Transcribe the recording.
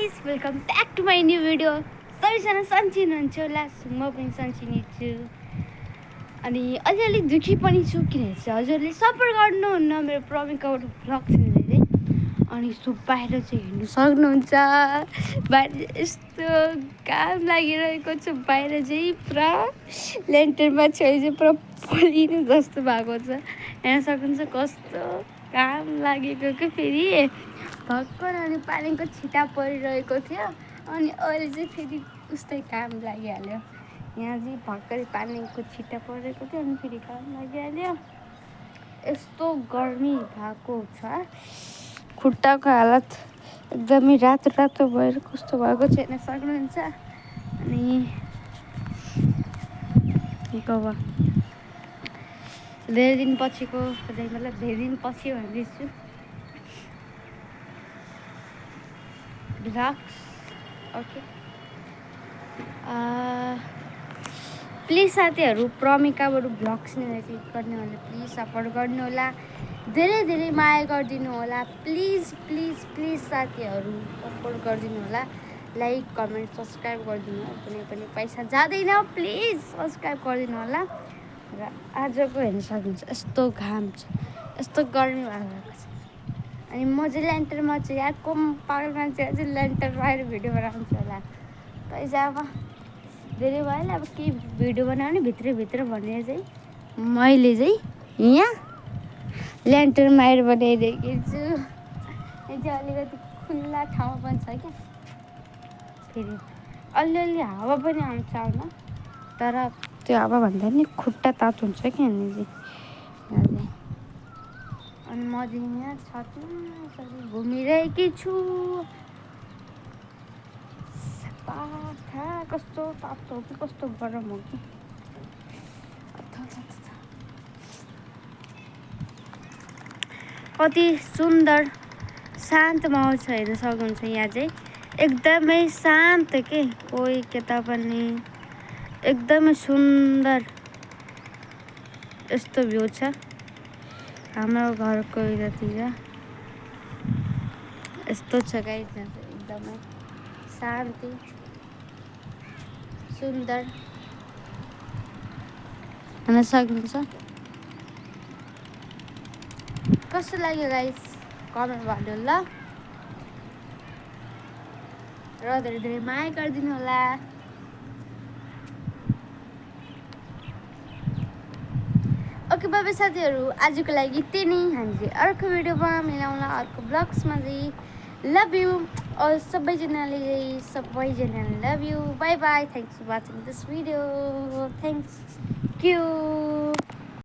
Guys, welcome back to my new video. सबैजना सन्चै हुनुहुन्छ होला, म पनि सन्चै नै छु। अनि अलिअलि दुःखी पनि छु किनभने हजुरले सपोर्ट गर्नुहुन्न मेरो प्रमिकाबाट भ्लग चाहिँ। अनि यस्तो बाहिर चाहिँ हेर्नु सक्नुहुन्छ, बाहिर यस्तो काम लागिरहेको छ। बाहिर चाहिँ पुरा लेन्टरमा छेउ चाहिँ पुरा पोलिनु जस्तो भएको छ। हेर्न सक्नुहुन्छ कस्तो काम लागेको क्या फेरि भर्खर। अनि पानीको छिटा परिरहेको थियो अनि अहिले चाहिँ फेरि उस्तै काम लागिहाल्यो। यहाँ चाहिँ भर्खरै पानीको छिटा परेको थियो अनि फेरि काम लागिहाल्यो। यस्तो गर्मी भएको छ, खुट्टाको हालत एकदमै रातो रातो भएर कस्तो भएको छ हेर्न सक्नुहुन्छ। अनि धेरै दिन पछिको मतलब धेरै दिन पछि भन्दैछु भ्लग्स। ओके, प्लिज साथीहरू प्रमिकाबाट भ्लग्स नै क्लिक गर्ने होला, प्लिज सपोर्ट गर्नु होला, धेरै धेरै माया गरिदिनु होला। प्लिज प्लिज प्लिज साथीहरू सपोर्ट गरिदिनु होला, लाइक कमेन्ट सब्सक्राइब गरिदिनु होला। कुनै पनि पैसा जाँदैन, प्लिज सब्सक्राइब गरिदिनु होला। र आजको हेर्न सक्नुहुन्छ यस्तो घाम छ, यस्तो गर्मी भएको छ। अनि म चाहिँ ल्यान्टरमा छु यार, पागल मान्छे चाहिँ ल्यान्टर बाहिर भिडियो बनाउँछु होला। त चाहिँ अब धेरै भयो, अब केही भिडियो बनाउने भित्रभित्र भनेर चाहिँ मैले चाहिँ यहाँ ल्यान्टरमा आएर बनाइरहेको छु। यहाँ चाहिँ अलिकति खुल्ला ठाउँ पनि छ क्या, फेरि अलिअलि हावा पनि आउँछ आउन, तर त्यो हावा भन्दा नि खुट्टा तातो हुन्छ क्या यहाँनिर चाहिँ। अनि म चाहिँ यहाँ छतमा घुमिरहेकी छु। कस्तो तातो हो कि कस्तो गरम हो कि, कति सुन्दर शान्त माहौल छ हेर्न सक्नुहुन्छ। यहाँ चाहिँ एकदमै शान्त के, कोही केता पनि, एकदमै सुन्दर यस्तो भ्यू छ हाम्रो घरको यतातिर। यस्तो छ गाइस, एकदमै शान्ति सुन्दर हेर्न सक्नुहुन्छ। कस्तो लाग्यो गाइस कमेन्ट भन्नु ल, र धेरै धेरै माया गरिदिनु होला। ओके बाबा साथीहरू, आजको लागि यति नै। हामीले अर्को भिडियोमा मिलाउँला, अर्को ब्लग्समा चाहिँ। लभ यु अल सबैजनाले love you, bye bye. Thanks for watching this video, thank you.